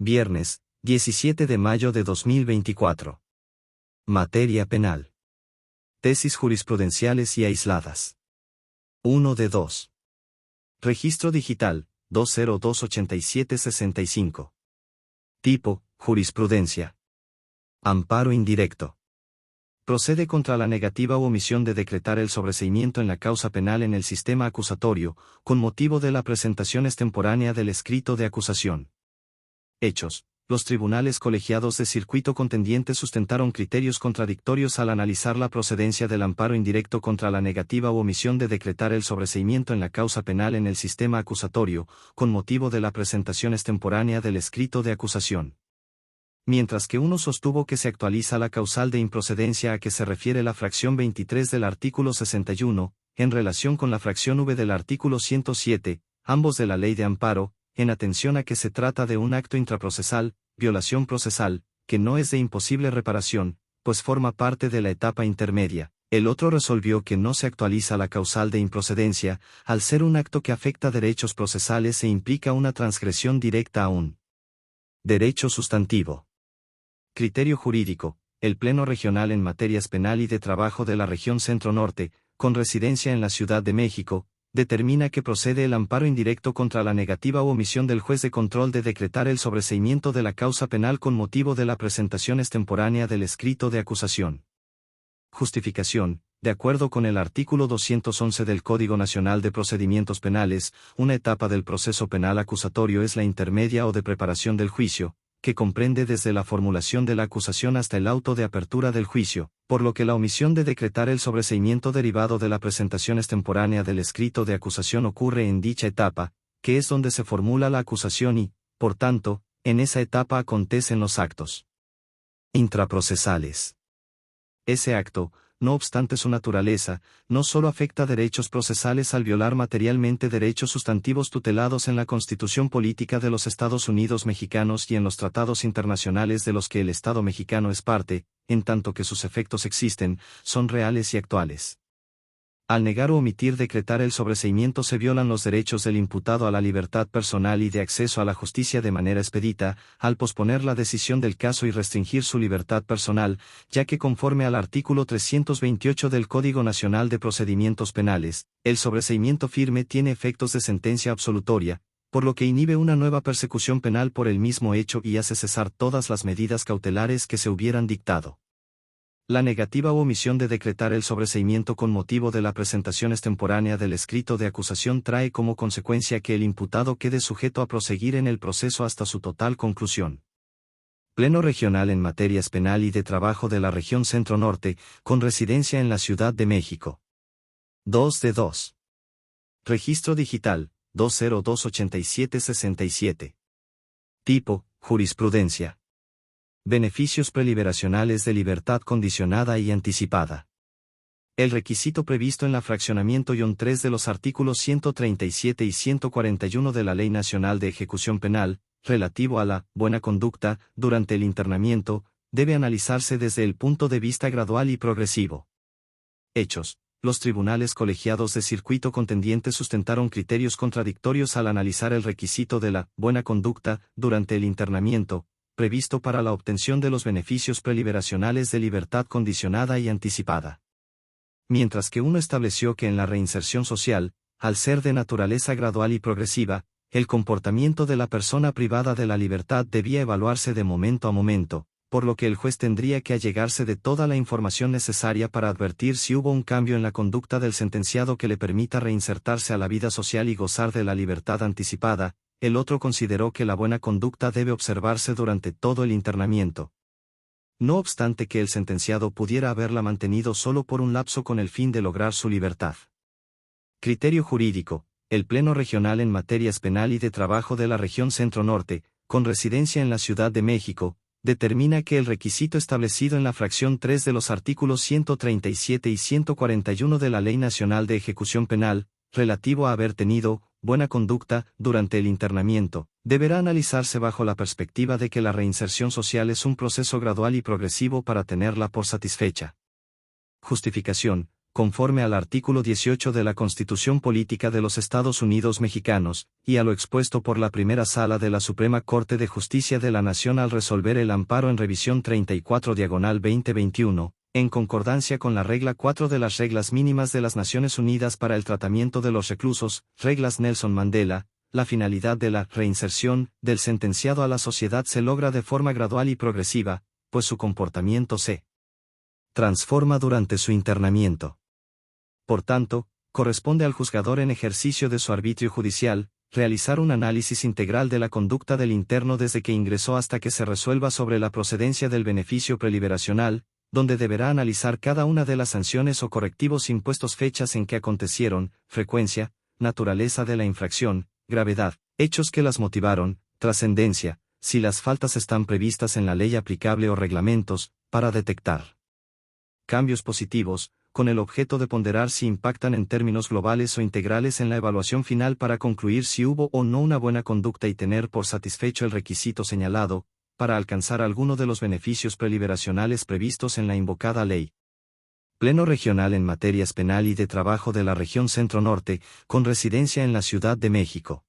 Viernes, 17 de mayo de 2024. Materia penal. Tesis jurisprudenciales y aisladas. 1 de 2. Registro digital, 2028765. Tipo, jurisprudencia. Amparo indirecto. Procede contra la negativa u omisión de decretar el sobreseimiento en la causa penal en el sistema acusatorio, con motivo de la presentación extemporánea del escrito de acusación. Hechos. Los tribunales colegiados de circuito contendiente sustentaron criterios contradictorios al analizar la procedencia del amparo indirecto contra la negativa u omisión de decretar el sobreseimiento en la causa penal en el sistema acusatorio, con motivo de la presentación extemporánea del escrito de acusación. Mientras que uno sostuvo que se actualiza la causal de improcedencia a que se refiere la fracción 23 del artículo 61, en relación con la fracción V del artículo 107, ambos de la Ley de Amparo, en atención a que se trata de un acto intraprocesal, violación procesal, que no es de imposible reparación, pues forma parte de la etapa intermedia. El otro resolvió que no se actualiza la causal de improcedencia, al ser un acto que afecta derechos procesales e implica una transgresión directa a un derecho sustantivo. Criterio jurídico. El Pleno Regional en Materias Penal y de Trabajo de la Región Centro-Norte, con residencia en la Ciudad de México, determina que procede el amparo indirecto contra la negativa u omisión del juez de control de decretar el sobreseimiento de la causa penal con motivo de la presentación extemporánea del escrito de acusación. Justificación. De acuerdo con el artículo 211 del Código Nacional de Procedimientos Penales, una etapa del proceso penal acusatorio es la intermedia o de preparación del juicio, que comprende desde la formulación de la acusación hasta el auto de apertura del juicio, por lo que la omisión de decretar el sobreseimiento derivado de la presentación extemporánea del escrito de acusación ocurre en dicha etapa, que es donde se formula la acusación y, por tanto, en esa etapa acontecen los actos intraprocesales. Ese acto, no obstante su naturaleza, no solo afecta derechos procesales al violar materialmente derechos sustantivos tutelados en la Constitución Política de los Estados Unidos Mexicanos y en los tratados internacionales de los que el Estado mexicano es parte, en tanto que sus efectos existen, son reales y actuales. Al negar o omitir decretar el sobreseimiento se violan los derechos del imputado a la libertad personal y de acceso a la justicia de manera expedita, al posponer la decisión del caso y restringir su libertad personal, ya que conforme al artículo 328 del Código Nacional de Procedimientos Penales, el sobreseimiento firme tiene efectos de sentencia absolutoria, por lo que inhibe una nueva persecución penal por el mismo hecho y hace cesar todas las medidas cautelares que se hubieran dictado. La negativa u omisión de decretar el sobreseimiento con motivo de la presentación extemporánea del escrito de acusación trae como consecuencia que el imputado quede sujeto a proseguir en el proceso hasta su total conclusión. Pleno Regional en Materias Penal y de Trabajo de la Región Centro-Norte, con residencia en la Ciudad de México. 2 de 2. Registro digital, 2028767. Tipo, jurisprudencia. Beneficios preliberacionales de libertad condicionada y anticipada. El requisito previsto en la fraccionamiento -3 de los artículos 137 y 141 de la Ley Nacional de Ejecución Penal, relativo a la buena conducta durante el internamiento, debe analizarse desde el punto de vista gradual y progresivo. Hechos. Los tribunales colegiados de circuito contendiente sustentaron criterios contradictorios al analizar el requisito de la buena conducta durante el internamiento, previsto para la obtención de los beneficios preliberacionales de libertad condicionada y anticipada. Mientras que uno estableció que en la reinserción social, al ser de naturaleza gradual y progresiva, el comportamiento de la persona privada de la libertad debía evaluarse de momento a momento, por lo que el juez tendría que allegarse de toda la información necesaria para advertir si hubo un cambio en la conducta del sentenciado que le permita reinsertarse a la vida social y gozar de la libertad anticipada. El otro consideró que la buena conducta debe observarse durante todo el internamiento. No obstante que el sentenciado pudiera haberla mantenido solo por un lapso con el fin de lograr su libertad. Criterio jurídico. El Pleno Regional en Materias Penal y de Trabajo de la Región Centro-Norte, con residencia en la Ciudad de México, determina que el requisito establecido en la fracción 3 de los artículos 137 y 141 de la Ley Nacional de Ejecución Penal, relativo a haber tenido buena conducta durante el internamiento, deberá analizarse bajo la perspectiva de que la reinserción social es un proceso gradual y progresivo para tenerla por satisfecha. Justificación. conforme al artículo 18 de la Constitución Política de los Estados Unidos Mexicanos, y a lo expuesto por la Primera Sala de la Suprema Corte de Justicia de la Nación al resolver el amparo en revisión 34/2021, en concordancia con la regla 4 de las reglas mínimas de las Naciones Unidas para el tratamiento de los reclusos, reglas Nelson Mandela, la finalidad de la reinserción del sentenciado a la sociedad se logra de forma gradual y progresiva, pues su comportamiento se transforma durante su internamiento. Por tanto, corresponde al juzgador en ejercicio de su arbitrio judicial, realizar un análisis integral de la conducta del interno desde que ingresó hasta que se resuelva sobre la procedencia del beneficio preliberacional, donde deberá analizar cada una de las sanciones o correctivos impuestos, fechas en que acontecieron, frecuencia, naturaleza de la infracción, gravedad, hechos que las motivaron, trascendencia, si las faltas están previstas en la ley aplicable o reglamentos, para detectar cambios positivos, con el objeto de ponderar si impactan en términos globales o integrales en la evaluación final para concluir si hubo o no una buena conducta y tener por satisfecho el requisito señalado, para alcanzar alguno de los beneficios preliberacionales previstos en la invocada ley. Pleno Regional en Materias Penal y de Trabajo de la Región Centro-Norte, con residencia en la Ciudad de México.